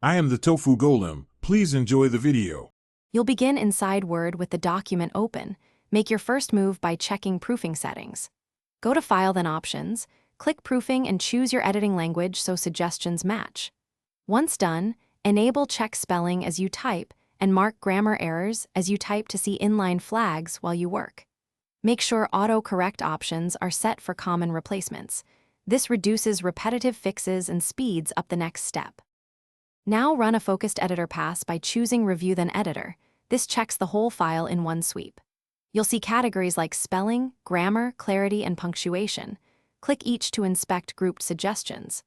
I am the Tofu Golem. Please enjoy the video. You'll begin inside Word with the document open. Make your first move by checking proofing settings. Go to File, then Options. Click Proofing and choose your editing language so suggestions match. Once done, enable Check Spelling as you type and mark grammar errors as you type to see inline flags while you work. Make sure Auto-Correct options are set for common replacements. This reduces repetitive fixes and speeds up the next step. Now run a focused editor pass by choosing Review then Editor. This checks the whole file in one sweep. You'll see categories like spelling, grammar, clarity, and punctuation. Click each to inspect grouped suggestions.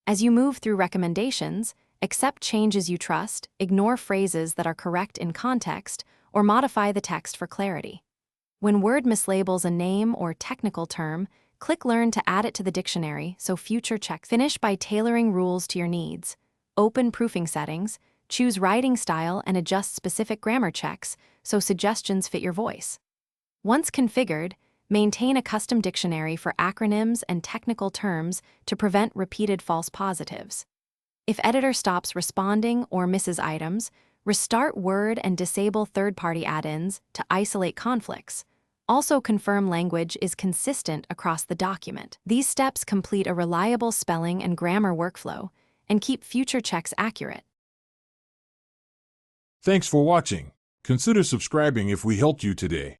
As you move through recommendations, accept changes you trust, ignore phrases that are correct in context, or modify the text for clarity. When Word mislabels a name or technical term, click Learn to add it to the dictionary so future checks. Finish by tailoring rules to your needs. Open proofing settings, choose writing style, and adjust specific grammar checks so suggestions fit your voice. Once configured, maintain a custom dictionary for acronyms and technical terms to prevent repeated false positives. If editor stops responding or misses items, restart Word and disable third-party add-ins to isolate conflicts. Also confirm language is consistent across the document. These steps complete a reliable spelling and grammar workflow and keep future checks accurate. Thanks for watching. Consider subscribing if we helped you today.